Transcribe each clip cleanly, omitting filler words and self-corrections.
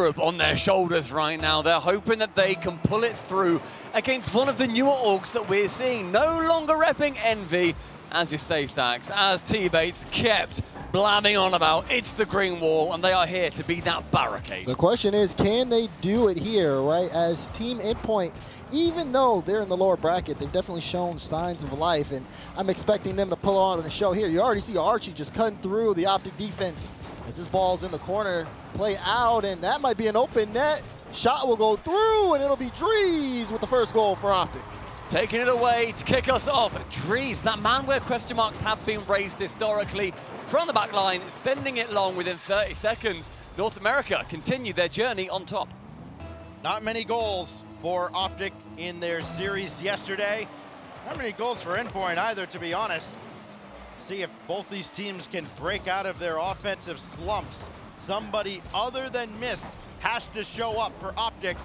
Europe on their shoulders right now. They're hoping that they can pull it through against one of the newer orgs that we're seeing. No longer repping Envy, as you say, Stacks, as T-Bates kept blabbing on about it's the green wall, and they are here to be that barricade. The question is, can they do it here, right? As Team Endpoint, even though they're in the lower bracket, they've definitely shown signs of life, and I'm expecting them to pull on the show here. You already see Archie just cutting through the OpTic defense as this ball's in the corner, play out, and that might be an open net. Shot will go through, and it'll be Drees with the first goal for OpTic. Taking it away to kick us off, Drees, that man where question marks have been raised historically, from the back line, sending it long within 30 seconds. North America continue their journey on top. Not many goals for OpTic in their series yesterday. Not many goals for Endpoint either, to be honest. See if both these teams can break out of their offensive slumps. Somebody other than Mist has to show up for OpTic.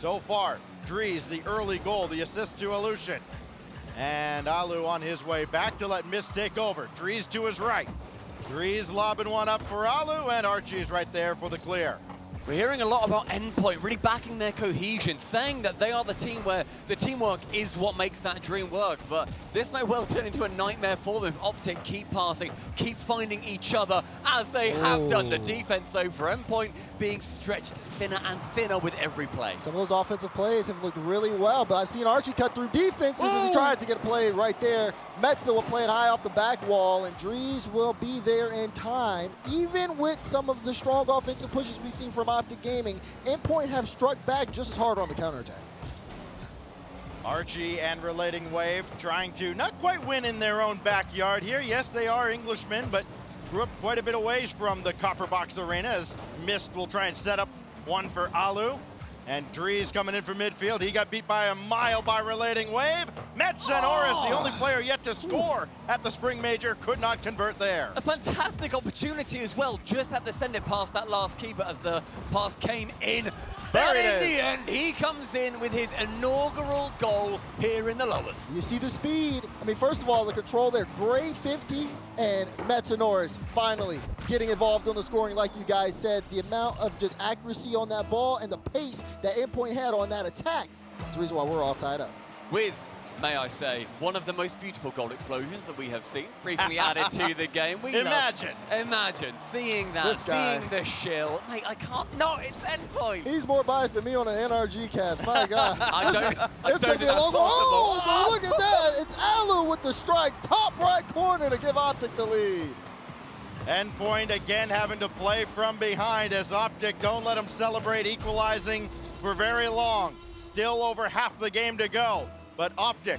So far, Drees, the early goal, the assist to Aleutian. And Alu on his way back to let Mist take over. Drees to his right. Drees lobbing one up for Alu, and Archie's right there for the clear. We're hearing a lot about Endpoint really backing their cohesion, saying that they are the team where the teamwork is what makes that dream work. But this may well turn into a nightmare for them if OpTic keep passing, keep finding each other as they have done. The defense, so for Endpoint, being stretched thinner and thinner with every play. Some of those offensive plays have looked really well, but I've seen Archie cut through defenses as he tried to get a play right there. Metza will play it high off the back wall, and Drees will be there in time. Even with some of the strong offensive pushes we've seen from OpTic Gaming, Endpoint have struck back just as hard on the counterattack. Archie and Relating Wave trying to not quite win in their own backyard here. Yes, they are Englishmen, but grew up quite a bit of ways from the Copper Box Arena, as Mist will try and set up one for Alu. And Drees coming in from midfield. He got beat by a mile by Relating Wave. Metsanoris, the only player yet to score at the Spring Major, could not convert there. A fantastic opportunity as well, just had to send it past that last keeper as the pass came in. But in the end, he comes in with his inaugural goal here in the lowers. You see the speed. I mean, first of all, the control there, Gray 50, and Metsanoris finally getting involved on the scoring like you guys said. The amount of just accuracy on that ball and the pace that Endpoint had on that attack is the reason why we're all tied up. With, may I say, one of the most beautiful goal explosions that we have seen recently added to the game. Imagine seeing that, seeing the shill. Mate, I can't, no, it's Endpoint. He's more biased than me on an NRG cast, my God. I don't think that's possible. Oh, look at that, it's Alu with the strike, top right corner to give OpTic the lead. Endpoint again having to play from behind as OpTic don't let them celebrate equalizing for very long. Still over half the game to go. But OpTic,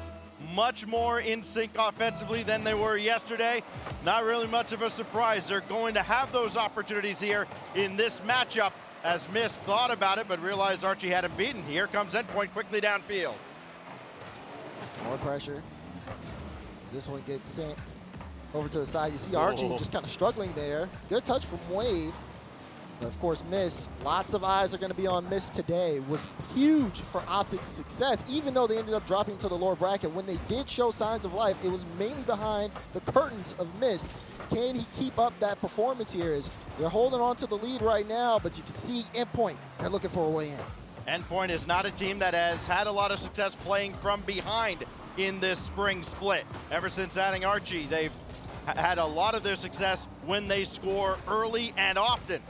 much more in sync offensively than they were yesterday. Not really much of a surprise. They're going to have those opportunities here in this matchup, as Mist thought about it, but realized Archie had him beaten. Here comes Endpoint quickly downfield. More pressure. This one gets sent over to the side. You see Archie just kind of struggling there. Good touch from Wave. But of course, Mist, lots of eyes are going to be on Mist today. Was huge for OpTic's success, even though they ended up dropping to the lower bracket. When they did show signs of life, it was mainly behind the curtains of Mist. Can he keep up that performance here? They're holding on to the lead right now, but you can see Endpoint, they're looking for a way in. Endpoint is not a team that has had a lot of success playing from behind in this spring split. Ever since adding Archie, they've had a lot of their success when they score early and often.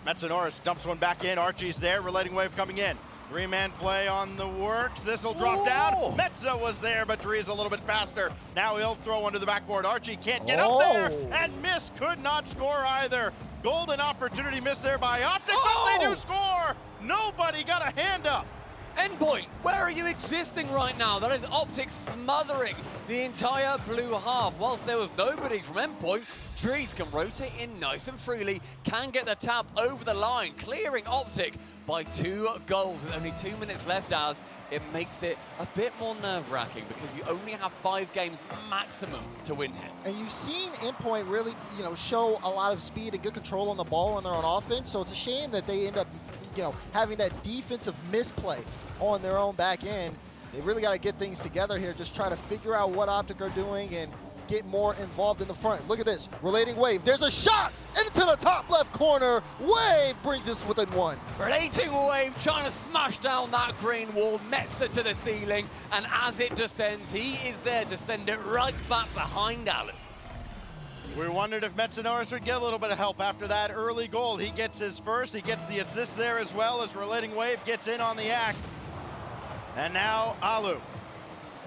Metsanoris dumps one back in. Archie's there. Relating Wave coming in. Three-man play on the works. This will drop down. Metza was there, but Drees a little bit faster. Now he'll throw under the backboard. Archie can't get up there, and Mist could not score either. Golden opportunity missed there by OpTic, but they do score. Nobody got a hand up. Endpoint, where are you existing right now? That is OpTic smothering the entire blue half. Whilst there was nobody from Endpoint, Drees can rotate in nice and freely, can get the tap over the line, clearing OpTic by 2 goals with only 2 minutes left, as it makes it a bit more nerve-wracking because you only have 5 games maximum to win here. And you've seen Endpoint really, show a lot of speed and good control on the ball on their own offense, so it's a shame that they end up having that defensive misplay on their own back end. They really got to get things together here, just try to figure out what OpTic are doing and get more involved in the front. Look at this, relating wave. There's a shot into the top left corner. Wave brings us within one. Relating wave trying to smash down that green wall, Metza to the ceiling, and as it descends, he is there to send it right back behind Alu. We wondered if Metza would get a little bit of help after that early goal. He gets his first, he gets the assist there as well as Relating Wave gets in on the act. And now Alu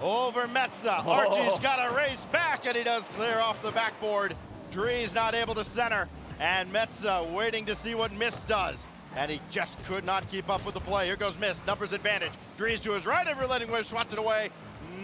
over Metza. Archie's got to race back, and he does clear off the backboard. Dree's not able to center, and Metza waiting to see what Mist does. And he just could not keep up with the play. Here goes Mist, numbers advantage. Dree's to his right, and Relating Wave swats it away.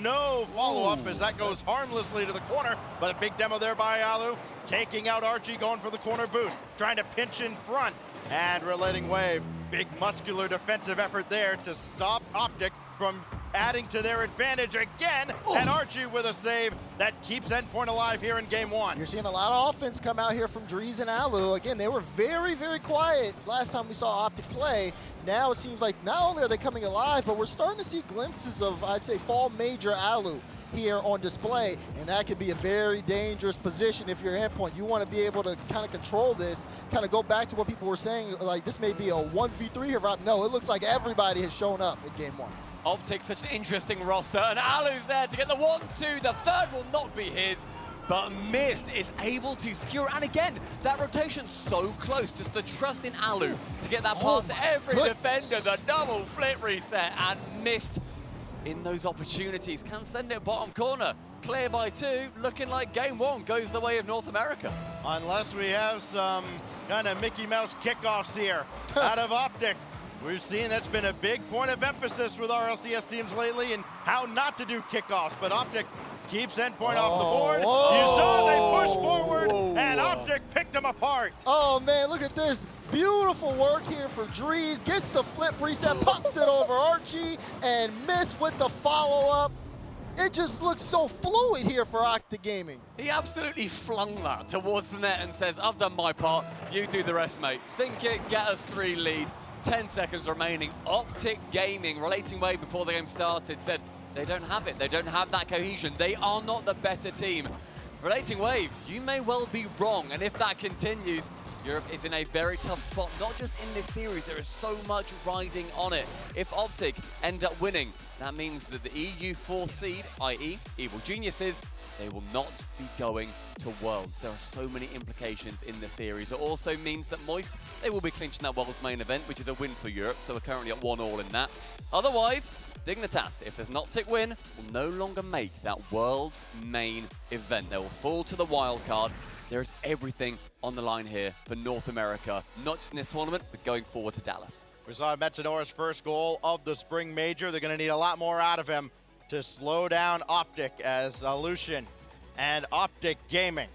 No follow-up as that goes harmlessly to the corner, but a big demo there by Alu, taking out Archie, going for the corner boost, trying to pinch in front, and Relating Wave, big muscular defensive effort there to stop OpTic from adding to their advantage again, and Archie with a save that keeps Endpoint alive here in game one. You're seeing a lot of offense come out here from Drees and Alu. Again, they were very, very quiet last time we saw OpTic play. Now it seems like not only are they coming alive, but we're starting to see glimpses of, I'd say, fall major Alu here on display, and that could be a very dangerous position if you're Endpoint. You want to be able to kind of control this, kind of go back to what people were saying, like this may be a 1v3 here. No, it looks like everybody has shown up in game one. OpTic, such an interesting roster, and Alu's there to get the 1-2. The third will not be his, but Mist is able to secure, and again, that rotation so close, just the trust in Alu to get that past every defender, the double flip reset, and Mist in those opportunities can send it bottom corner. Clear by 2, looking like game one goes the way of North America. Unless we have some kind of Mickey Mouse kickoffs here out of OpTic. We've seen that's been a big point of emphasis with RLCS teams lately and how not to do kickoffs, but OpTic keeps Endpoint off the board. You saw they pushed forward, and OpTic picked them apart. Oh man, look at this. Beautiful work here for Drees. Gets the flip reset, pops it over Archie, and Mist with the follow-up. It just looks so fluid here for OpTic Gaming. He absolutely flung that towards the net and says, I've done my part, you do the rest, mate. Sink it, get us 3 lead. 10 seconds remaining. OpTic Gaming, Relating Wave before the game started, said they don't have it. They don't have that cohesion. They are not the better team. Relating Wave, you may well be wrong, and if that continues, Europe is in a very tough spot, not just in this series, there is so much riding on it. If OpTic end up winning, that means that the EU 4th seed, i.e. Evil Geniuses, they will not be going to Worlds. There are so many implications in the series. It also means that Moist, they will be clinching that Worlds main event, which is a win for Europe, so we're currently at 1-1 in that. Otherwise, Dignitas, if there's an OpTic win, will no longer make that Worlds main event. They will fall to the wildcard. There is everything on the line here for North America, not just in this tournament, but going forward to Dallas. We saw Metanora's first goal of the Spring Major. They're going to need a lot more out of him to slow down OpTic, as Lucian and OpTic Gaming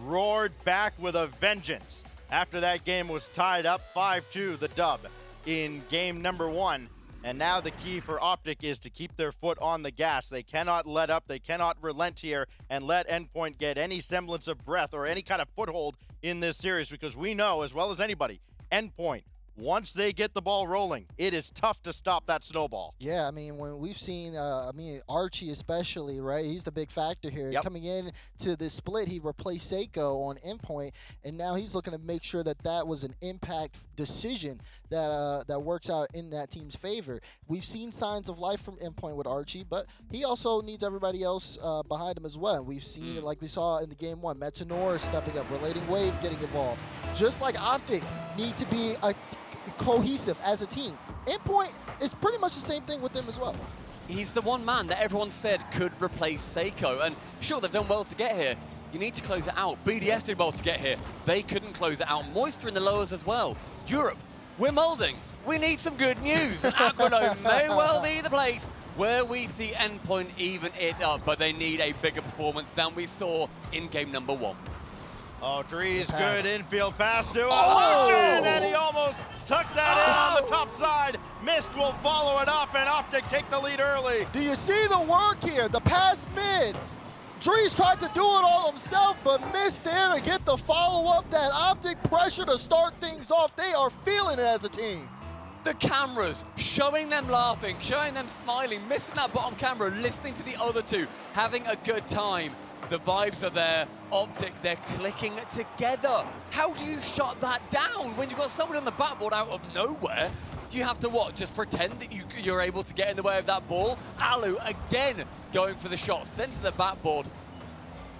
roared back with a vengeance after that game was tied up 5-2, the dub in game number 1. And now the key for OpTic is to keep their foot on the gas. They cannot let up, they cannot relent here and let Endpoint get any semblance of breath or any kind of foothold in this series, because we know as well as anybody, Endpoint, once they get the ball rolling, it is tough to stop that snowball. Yeah, I mean, when we've seen, Archie especially, right? He's the big factor here. Yep. Coming in to this split, he replaced Seiko on Endpoint, and now he's looking to make sure that that was an impact decision that works out in that team's favor. We've seen signs of life from Endpoint with Archie, but he also needs everybody else behind him as well. We've seen it like we saw in the game 1. Metanora stepping up, Relating Wave getting involved. Just like OpTic need to be cohesive as a team. Endpoint is pretty much the same thing with them as well. He's the one man that everyone said could replace Seiko, and sure, they've done well to get here. You need to close it out. BDS did well to get here. They couldn't close it out. Moisture in the lowers as well. Europe, we're molding. We need some good news. And Aquanome may well be the place where we see Endpoint even it up, but they need a bigger performance than we saw in game number 1. Oh, Drees, good infield pass to Lucian, and he almost tucked that in on the top side. Mist will follow it up, and OpTic take the lead early. Do you see the work here? The pass mid. Drees tried to do it all himself, but Mist there to get the follow-up. That OpTic pressure to start things off. They are feeling it as a team. The cameras, showing them laughing, showing them smiling, missing that bottom camera, listening to the other two, having a good time. The vibes are there. OpTic, they're clicking together. How do you shut that down when you've got someone on the backboard out of nowhere? You have to what? Just pretend that you're able to get in the way of that ball? Alu again going for the shot, sent to the backboard.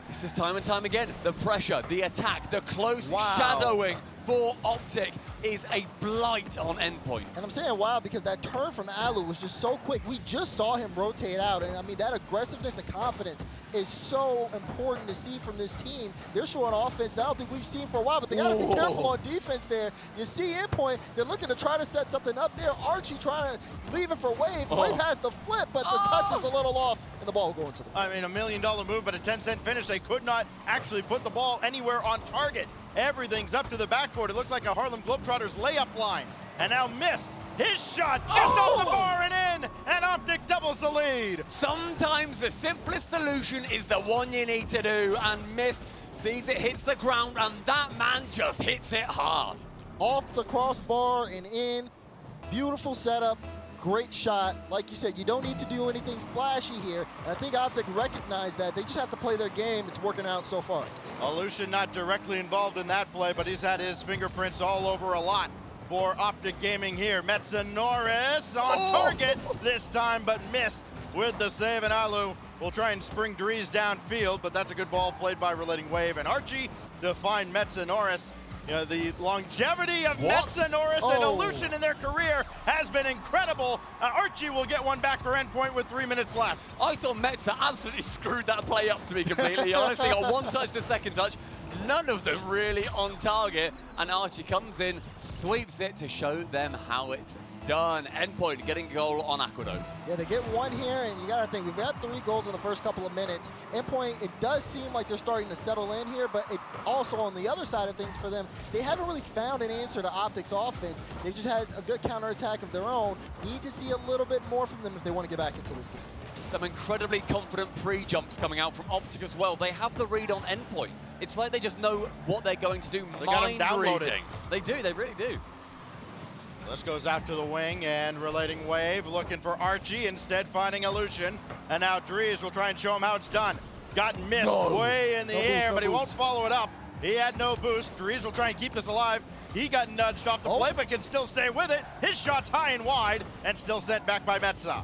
This is time and time again. The pressure, the attack, the close shadowing for OpTic is a blight on Endpoint. And I'm saying wow because that turn from Alu was just so quick. We just saw him rotate out, and I mean that aggressiveness and confidence is so important to see from this team. They're showing offense that I don't think we've seen for a while, but they gotta be careful on defense there. You see Endpoint, they're looking to try to set something up there. Archie trying to leave it for Wave. Wave has the flip, but the touch is a little off, and the ball going to the I mean, $1 million move, but a 10-cent finish. They could not actually put the ball anywhere on target. Everything's up to the backboard. It looked like a Harlem Globetrotters layup line. And now missed. His shot just off the bar and in, and OpTic doubles the lead. Sometimes the simplest solution is the one you need to do, and Mist sees it hits the ground, and that man just hits it hard. Off the crossbar and in. Beautiful setup. Great shot. Like you said, you don't need to do anything flashy here. And I think OpTic recognized that. They just have to play their game. It's working out so far. Aleutian not directly involved in that play, but he's had his fingerprints all over a lot for OpTic Gaming here. Metza Norris on target this time, but missed with the save, and Alu will try and spring Dries downfield, but that's a good ball played by Relating Wave, and Archie to find Metza Norris. You know, the longevity of Metza Norris and Aleutian in their career has been incredible. Archie will get one back for Endpoint with 3 minutes left. I thought Metza absolutely screwed that play up, to be completely honest. He got one touch to second touch, none of them really on target, and Archie comes in, sweeps it to show them how it's done. Endpoint getting a goal on Aquedo. Yeah, they get one here, and you got to think, we've had 3 goals in the first couple of minutes. Endpoint, it does seem like they're starting to settle in here, but it also, on the other side of things for them, they haven't really found an answer to OpTic's offense. They've just had a good counterattack of their own. Need to see a little bit more from them if they want to get back into this game. Some incredibly confident pre-jumps coming out from OpTic as well. They have the read on Endpoint. It's like they just know what they're going to do. They got him downloaded. Reading. They do, they really do. This goes out to the wing, and Relating Wave looking for Archie, instead finding Aleutian. And now Dries will try and show him how it's done. Got missed way in the air, but he won't follow it up. He had no boost. Dries will try and keep this alive. He got nudged off the play, but can still stay with it. His shot's high and wide, and still sent back by Metza.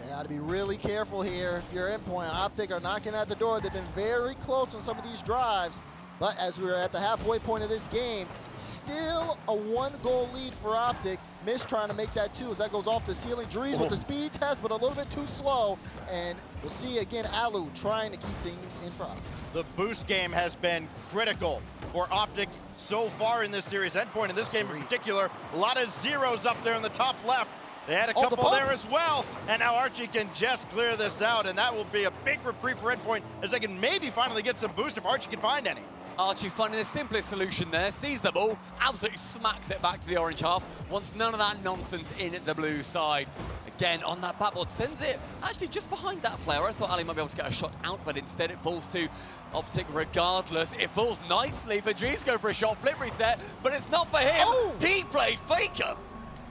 You got to be really careful here if you're Endpoint. OpTic are knocking at the door. They've been very close on some of these drives. But as we're at the halfway point of this game, still a 1-goal lead for OpTic. Mist trying to make that 2 as that goes off the ceiling. Dries with the speed test, but a little bit too slow. And we'll see again Alu trying to keep things in front. The boost game has been critical for OpTic so far in this series. Endpoint in this game in particular, a lot of zeros up there in the top left. They had a couple there as well, and now Archie can just clear this out, and that will be a big reprieve for Endpoint as they can maybe finally get some boost if Archie can find any. Archie finding the simplest solution there, sees the ball, absolutely smacks it back to the orange half, wants none of that nonsense in the blue side. Again, on that backboard, sends it actually just behind that player. I thought Ali might be able to get a shot out, but instead it falls to OpTic regardless. It falls nicely for Dries, go for a shot, flip reset, but it's not for him. He played Faker.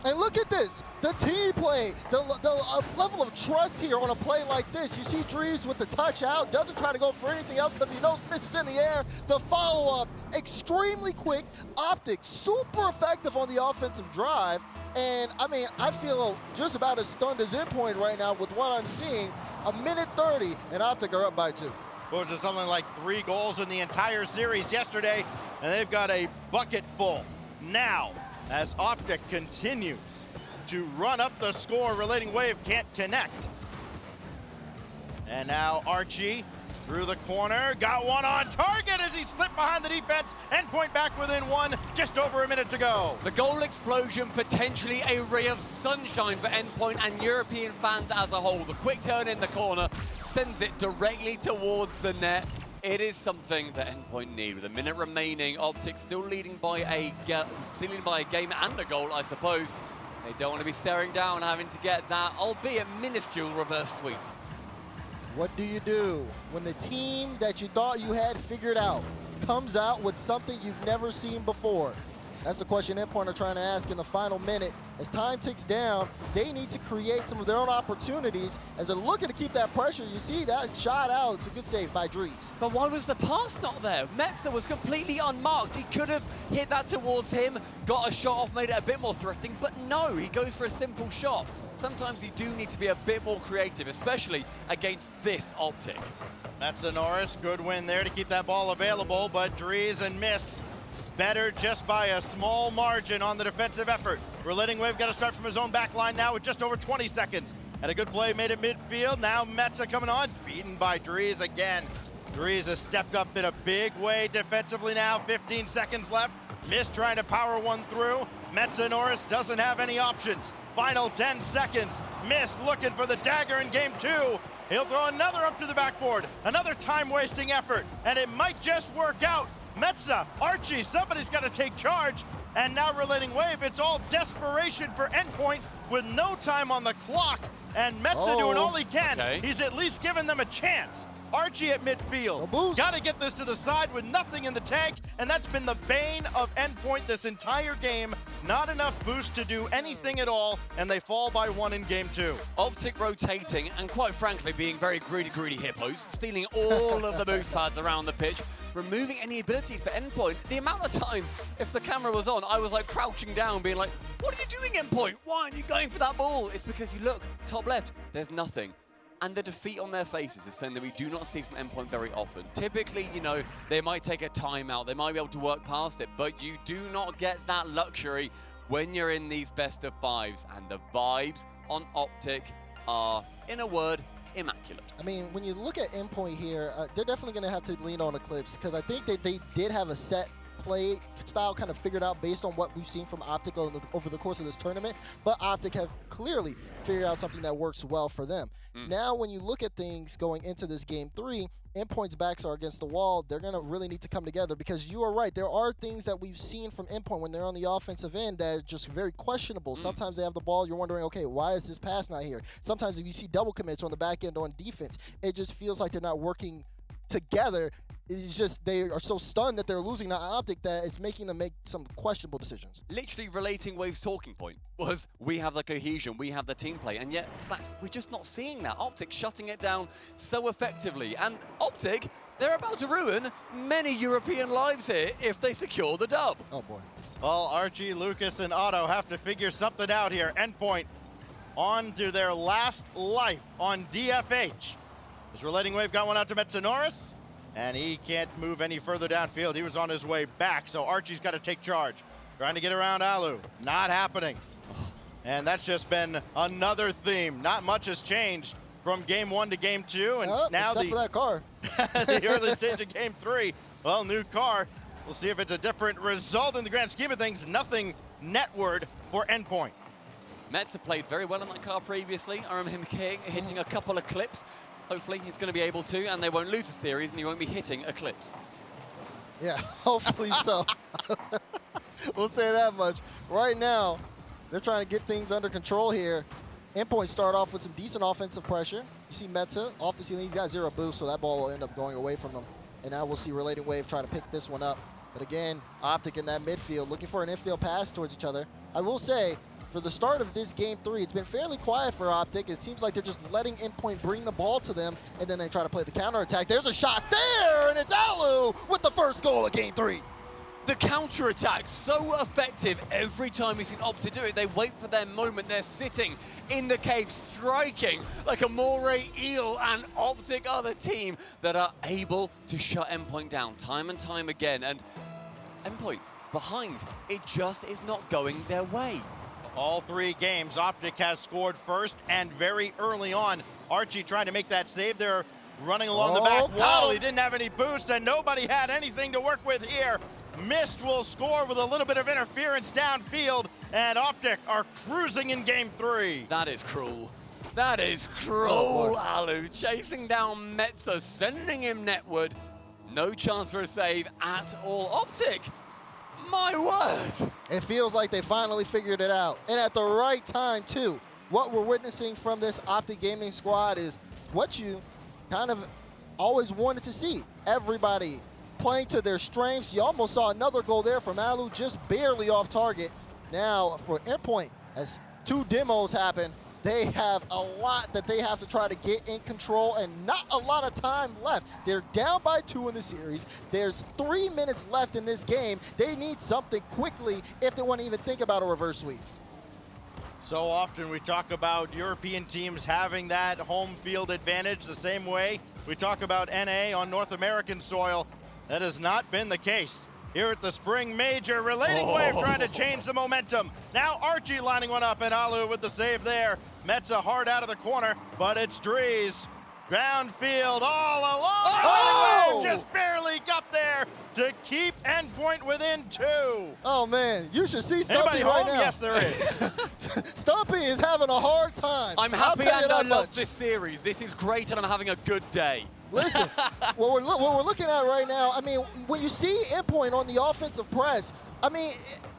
And look at this, the team play, the level of trust here on a play like this. You see Dries with the touch out, doesn't try to go for anything else because he knows Miss is in the air. The follow-up, extremely quick. OpTic, super effective on the offensive drive. And I mean, I feel just about as stunned as Endpoint right now with what I'm seeing. 1:30, and OpTic are up by 2. Which is something like 3 goals in the entire series yesterday, and they've got a bucket full now. As OpTic continues to run up the score, Relating Wave can't connect. And now Archie through the corner, got one on target as he slipped behind the defense. Endpoint back within 1, just over a minute to go. The goal explosion, potentially a ray of sunshine for Endpoint and European fans as a whole. The quick turn in the corner sends it directly towards the net. It is something that Endpoint need. With a minute remaining, OpTic still leading by a game and a goal, I suppose. They don't want to be staring down, having to get that, albeit minuscule, reverse sweep. What do you do when the team that you thought you had figured out comes out with something you've never seen before? That's the question Endpoint are trying to ask in the final minute. As time ticks down, they need to create some of their own opportunities. As they're looking to keep that pressure, you see that shot out. It's a good save by Dries. But why was the pass not there? Metzer was completely unmarked. He could have hit that towards him, got a shot off, made it a bit more threatening, but no, he goes for a simple shot. Sometimes you do need to be a bit more creative, especially against this OpTic. That's a Norris. Good win there to keep that ball available, but Dries and Mist better just by a small margin on the defensive effort. Relating Wave got to start from his own back line now with just over 20 seconds. And a good play made it midfield. Now Metza coming on, beaten by Dries again. Dries has stepped up in a big way defensively now. 15 seconds left. Mist trying to power one through. Metza Norris doesn't have any options. Final 10 seconds. Mist looking for the dagger in game 2. He'll throw another up to the backboard. Another time-wasting effort. And it might just work out. Metza, Archie, somebody's got to take charge. And now Relating Wave, it's all desperation for Endpoint with no time on the clock. And Metza doing all he can. Okay. He's at least given them a chance. Archie at midfield. Got to get this to the side with nothing in the tank, and that's been the bane of Endpoint this entire game. Not enough boost to do anything at all, and they fall by 1 in game 2. OpTic rotating and quite frankly being very greedy hippos, stealing all of the boost pads around the pitch, removing any abilities for Endpoint. The amount of times, if the camera was on, I was like crouching down being like, what are you doing, Endpoint? Why aren't you going for that ball? It's because you look, top left, there's nothing. And the defeat on their faces is something that we do not see from Endpoint very often. Typically, you know, they might take a timeout, they might be able to work past it, but you do not get that luxury when you're in these best of 5s. And the vibes on OpTic are, in a word, immaculate. I mean, when you look at Endpoint here, they're definitely going to have to lean on Eclipse because I think that they did have a set play style kind of figured out based on what we've seen from OpTic over the course of this tournament, but OpTic have clearly figured out something that works well for them. Now, when you look at things going into this game 3, Endpoint's backs are against the wall. They're going to really need to come together because you are right. There are things that we've seen from Endpoint when they're on the offensive end that are just very questionable. Sometimes they have the ball. You're wondering, okay, why is this pass not here? Sometimes if you see double commits on the back end on defense, it just feels like they're not working together. It's just they are so stunned that they're losing that OpTic that it's making them make some questionable decisions. Literally Relating Wave's talking point was we have the cohesion, we have the team play, and yet Stacks, we're just not seeing that. OpTic shutting it down so effectively. And OpTic, they're about to ruin many European lives here if they secure the dub. Oh boy. Well, Archie, Lucas, and Otto have to figure something out here. Endpoint on to their last life on DFH. As Relating Wave got one out to Metza Norris. And he can't move any further downfield. He was on his way back, so Archie's got to take charge. Trying to get around Alu. Not happening. And that's just been another theme. Not much has changed from game 1 to game 2. And now except for that car. the early stage of game 3. Well, new car. We'll see if it's a different result in the grand scheme of things. Nothing netward for Endpoint. Metza played very well in that car previously. I remember him hitting a couple of clips. Hopefully he's going to be able to, and they won't lose the series, and he won't be hitting Eclipse. Yeah, hopefully so. We'll say that much. Right now, they're trying to get things under control here. Endpoint start off with some decent offensive pressure. You see Metza off the ceiling. He's got 0 boost, so that ball will end up going away from him. And now we'll see Relating Wave try to pick this one up. But again, OpTic in that midfield, looking for an infield pass towards each other. I will say, for the start of this game 3, it's been fairly quiet for OpTic. It seems like they're just letting Endpoint bring the ball to them, and then they try to play the counterattack. There's a shot there, and it's Alu with the first goal of game 3. The counterattack, so effective every time we've seen OpTic do it. They wait for their moment. They're sitting in the cave, striking like a moray eel, and OpTic are the team that are able to shut Endpoint down time and time again. And Endpoint behind, it just is not going their way. All 3 games, OpTic has scored first and very early on. Archie trying to make that save. They're running along the back wall. He didn't have any boost, and nobody had anything to work with here. Mist will score with a little bit of interference downfield, and OpTic are cruising in game 3. That is cruel. That is cruel, Alu. Chasing down Metza, sending him netward. No chance for a save at all. OpTic, my word. It feels like they finally figured it out. And at the right time, too. What we're witnessing from this OpTic Gaming squad is what you kind of always wanted to see. Everybody playing to their strengths. You almost saw another goal there from Alu, just barely off target. Now for Endpoint, as 2 demos happen, they have a lot that they have to try to get in control and not a lot of time left. They're down by 2 in the series. There's 3 minutes left in this game. They need something quickly if they want to even think about a reverse sweep. So often we talk about European teams having that home field advantage the same way we talk about NA on North American soil. That has not been the case here at the Spring Major. Relating Wave trying to change the momentum. Now Archie lining one up and Alu with the save there. Metza hard out of the corner, but it's Drees. Downfield all alone. Relating Wave just barely got there to keep Endpoint within 2. Oh man, you should see Stumpy Anybody right home? now. Yes, there is. Stumpy is having a hard time. I'm I'll happy tell you and I that love much. this series. This is great and I'm having a good day. Listen, what we're looking at right now, I mean, when you see Endpoint on the offensive press, I mean,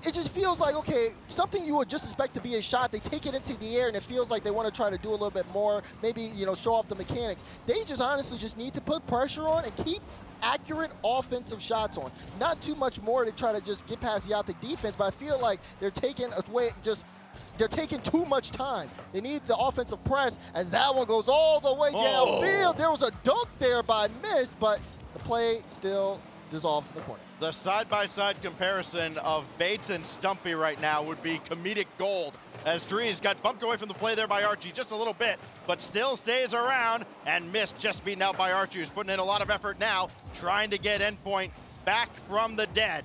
it just feels like, okay, something you would just expect to be a shot. They take it into the air, and it feels like they want to try to do a little bit more, maybe, you know, show off the mechanics. They just honestly just need to put pressure on and keep accurate offensive shots on. Not too much more to try to just get past the OpTic defense, but I feel like they're taking away they're taking too much time. They need the offensive press as that one goes all the way downfield. There was a dunk there by Miss, but the play still dissolves in the corner. The side-by-side comparison of Bates and Stumpy right now would be comedic gold, as Drees got bumped away from the play there by Archie just a little bit, but still stays around, and Miss just beaten out by Archie, who's putting in a lot of effort now, trying to get Endpoint back from the dead.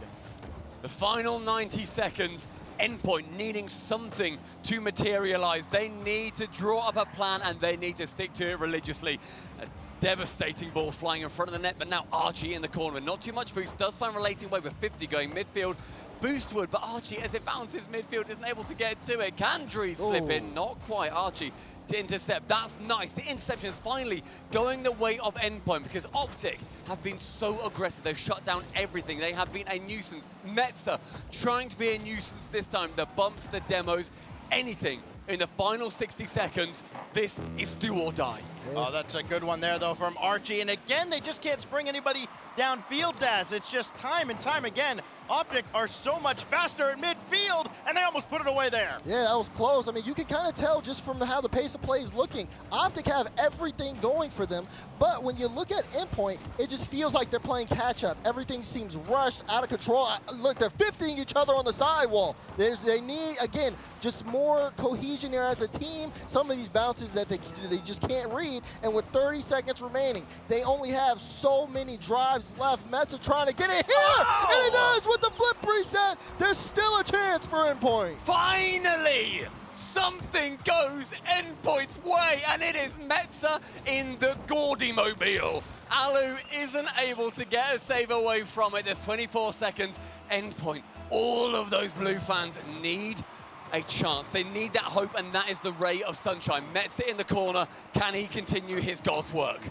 The final 90 seconds, Endpoint needing something to materialize. They need to draw up a plan and they need to stick to it religiously. A devastating ball flying in front of the net, but now Archie in the corner. Not too much boost, does find Relating Wave with 50 going midfield. Boostwood, but Archie, as it bounces midfield, isn't able to get to it. Can Drees slip in? Not quite. Archie to intercept. That's nice. The interception is finally going the way of Endpoint because OpTic have been so aggressive. They've shut down everything. They have been a nuisance. Metza trying to be a nuisance this time. The bumps, the demos, anything. In the final 60 seconds, this is do or die. Oh, that's a good one there, though, from Archie. And again, they just can't spring anybody downfield, Daz. It's just time and time again. OpTic are so much faster at midfield, and they almost put it away there. Yeah, that was close. I mean, you can kind of tell just from how the pace of play is looking. OpTic have everything going for them, but when you look at Endpoint, it just feels like they're playing catch-up. Everything seems rushed, out of control. Look, they're 50ing each other on the sidewall. They need, again, just more cohesion there as a team. Some of these bounces that they just can't read, and with 30 seconds remaining, they only have so many drives left. Metza trying to get it here, and it does with the flip reset. There's still a chance for Endpoint. Finally, something goes Endpoint's way, and it is Metza in the Gordy Mobile. Alu isn't able to get a save away from it. There's 24 seconds. Endpoint, all of those blue fans need a chance. They need that hope, and that is the ray of sunshine. Metza in the corner. Can he continue his God's work?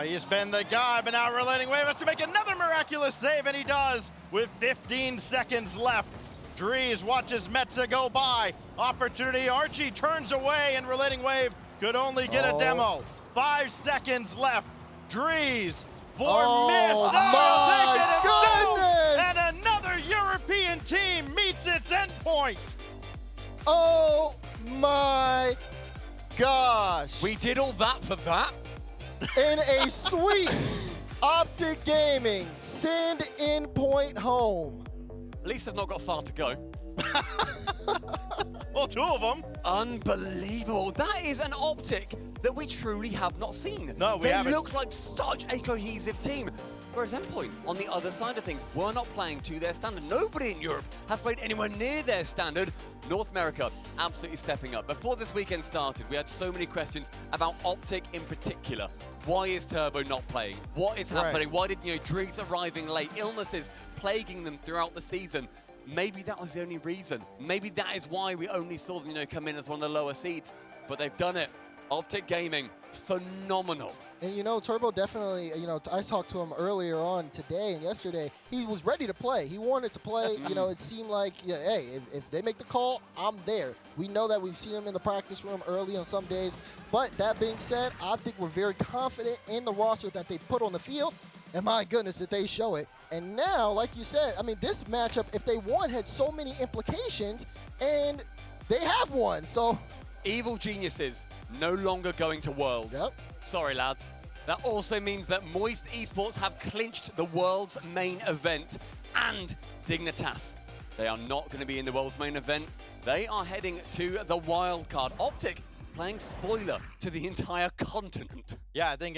He's been the guy, but now Relating Wave has to make another miraculous save, and he does with 15 seconds left. Drees watches Metza go by. Opportunity, Archie turns away, and Relating Wave could only get a demo. 5 seconds left. Drees for Miss. My goodness! And another European team meets its endpoint. Oh my gosh. We did all that for that? In a sweep, OpTic Gaming send Endpoint home. At least they've not got far to go. Well, 2 of them. Unbelievable. That is an OpTic that we truly have not seen. No, we haven't. They look like such a cohesive team. Whereas Endpoint, on the other side of things, were not playing to their standard. Nobody in Europe has played anywhere near their standard. North America absolutely stepping up. Before this weekend started, we had so many questions about OpTic in particular. Why is Turbo not playing? What is happening? Why did, Drees arriving late? Illnesses plaguing them throughout the season. Maybe that was the only reason. Maybe that is why we only saw them, come in as one of the lower seeds. But they've done it. OpTic Gaming, phenomenal. And Turbo definitely, I talked to him earlier on today and yesterday. He was ready to play. He wanted to play. It seemed like, hey, if they make the call, I'm there. We know that. We've seen him in the practice room early on some days. But that being said, OpTic were very confident in the roster that they put on the field. And my goodness, did they show it. And now, like you said, I mean, this matchup, if they won, had so many implications, and they have won. So Evil Geniuses no longer going to Worlds. Yep. Sorry, lads. That also means that Moist Esports have clinched the World's main event, and Dignitas, they are not going to be in the World's main event. They are heading to the wildcard. OpTic playing spoiler to the entire continent. Yeah, I think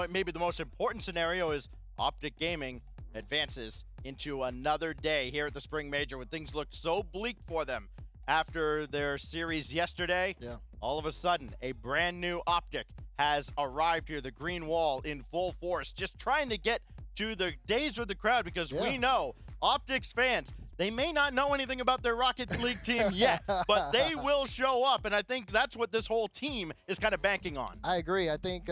maybe the most important scenario is OpTic Gaming advances into another day here at the Spring Major when things looked so bleak for them after their series yesterday. Yeah. All of a sudden, a brand new OpTic has arrived here, the green wall in full force, just trying to get to the days with the crowd because we know OpTic's fans, they may not know anything about their Rocket League team yet, but they will show up, and I think that's what this whole team is kind of banking on. I agree. I think,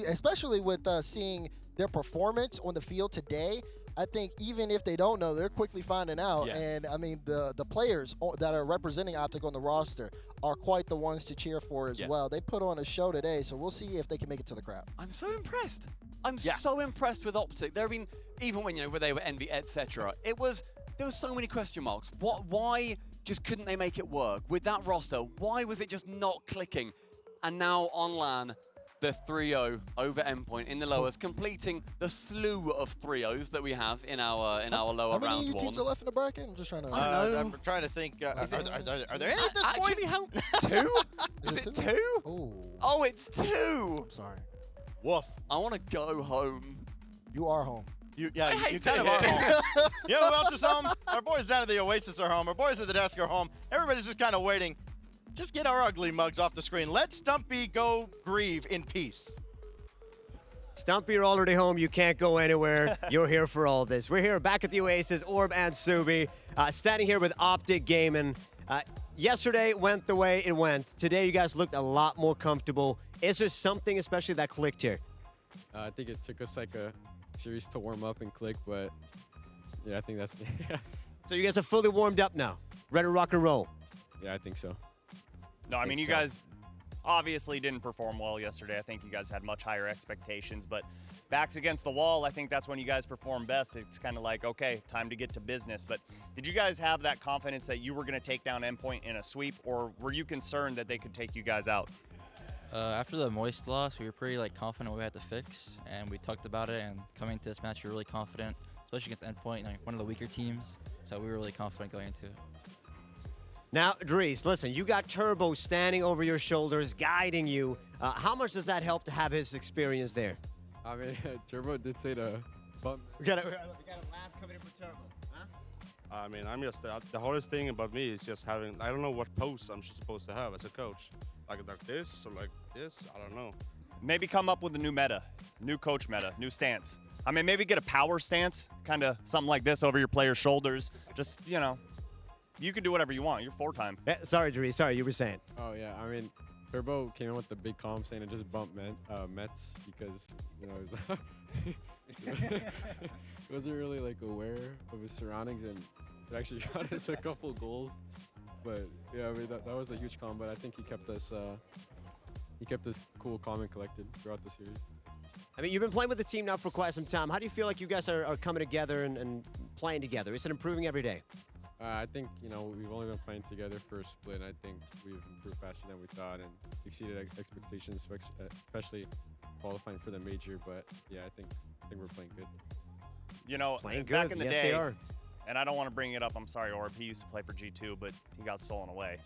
especially with seeing their performance on the field today, I think even if they don't know, they're quickly finding out. Yeah. And, I mean, the players that are representing OpTic on the roster are quite the ones to cheer for as well. They put on a show today, so we'll see if they can make it to the crowd. I'm so impressed. I'm so impressed with OpTic. There have been, even when, where they were Envy, etc., there were so many question marks. Why just couldn't they make it work? With that roster, why was it just not clicking? And now on LAN, the 3-0 over Endpoint in the lowers, completing the slew of 3-0s that we have in our lower How many round of you one. teams are left in the bracket? I'm just trying to... I'm trying to think, are there any at this point? Actually, how? Two? Is it two? Oh, it's two. I'm sorry. Woof. I want to go home. You are home. You hate kind of it. are home. You know who else is home? Our boys down at the Oasis are home. Our boys at the desk are home. Everybody's just kind of waiting. Just get our ugly mugs off the screen. Let Stumpy go grieve in peace. Stumpy, you're already home. You can't go anywhere. You're here for all this. We're here back at the Oasis, Orb and Subi, standing here with OpTic Gaming. Yesterday went the way it went. Today, you guys looked a lot more comfortable. Is there something especially that clicked here? I think it took us like a series to warm up and click, but yeah, I think that's So you guys are fully warmed up now, ready to rock and roll. yeah, I think so. No, I mean, you so. guys obviously didn't perform well yesterday. I think you guys had much higher expectations, but backs against the wall, I think that's when you guys perform best. It's kind of like, okay, time to get to business. But did you guys have that confidence that you were going to take down Endpoint in a sweep, or were you concerned that they could take you guys out? After the Moist loss, we were pretty confident what we had to fix, and we talked about it. And coming to this match, we were really confident, especially against Endpoint, one of the weaker teams. So we were really confident going into it. Now, Dries, listen, you got Turbo standing over your shoulders, guiding you. How much does that help to have his experience there? I mean, Turbo did say to bump. We got a laugh coming in for Turbo. Huh? I mean, I'm just the hardest thing about me is just having. I don't know what pose I'm supposed to have as a coach, like this or like this. I don't know. Maybe come up with a new meta, new coach meta, new stance. I mean, maybe get a power stance, kind of something like this over your players' shoulders. Just, you can do whatever you want. You're 4-time. Sorry, Dries. Sorry, you were saying. Oh yeah, I mean, Turbo came in with the big calm saying to just bump Mets because it was he wasn't really aware of his surroundings, and it actually got us a couple goals. But yeah, I mean that was a huge calm. But I think he kept us cool, calm, and collected throughout the series. I mean, you've been playing with the team now for quite some time. How do you feel like you guys are coming together and playing together? Is it improving every day? I think, we've only been playing together for a split, and I think we've improved faster than we thought and exceeded expectations, especially qualifying for the major. But yeah, I think we're playing good. Playing good. Back in the Yes, day, they are. and I don't want to bring it up. I'm sorry, Orb. He used to play for G2, but he got stolen away.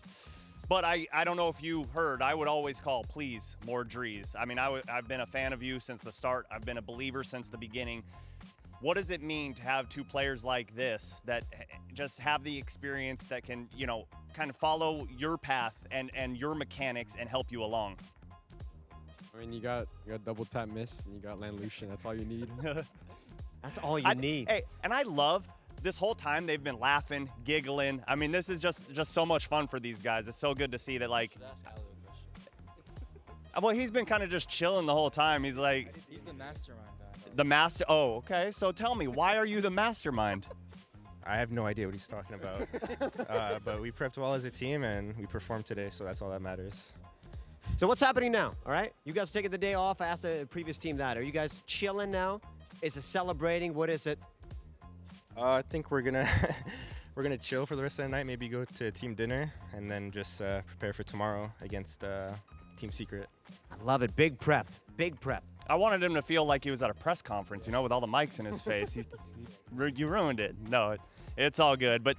But I don't know if you heard, I would always call, please, more Dries. I mean, I've been a fan of you since the start. I've been a believer since the beginning. What does it mean to have two players like this that just have the experience that can, kind of follow your path and your mechanics and help you along? I mean, you got double tap miss and you got land Lucian. That's all you need. That's all you need. Hey, and I love this whole time they've been laughing, giggling. I mean, this is just so much fun for these guys. It's so good to see that, well, he's been kind of just chilling the whole time. He's like, He's the mastermind. the master. Oh, okay. So tell me, why are you the mastermind? I have no idea what he's talking about. But we prepped well as a team, and we performed today, so that's all that matters. So what's happening now, all right? You guys taking the day off. I asked the previous team that. Are you guys chilling now Is it celebrating? What is it? I think we're gonna we're gonna chill for the rest of the night. Maybe go to team dinner and then just prepare for tomorrow against Team Secret. I love it. Big prep. Big prep. I wanted him to feel like he was at a press conference, with all the mics in his face. You ruined it. No, it's all good. But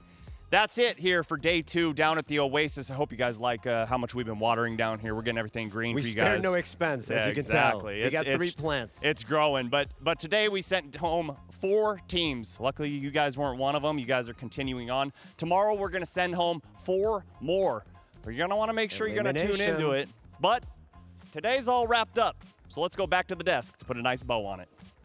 that's it here for day 2 down at the Oasis. I hope you guys like how much we've been watering down here. We're getting everything green We for you spared guys. no expense, as Yeah, you can exactly. tell. We got 3 plants. It's growing. But today we sent home 4 teams. Luckily, you guys weren't one of them. You guys are continuing on. Tomorrow, we're going to send home 4 more. You're going to want to make sure you're going to tune into it. But today's all wrapped up. So let's go back to the desk to put a nice bow on it.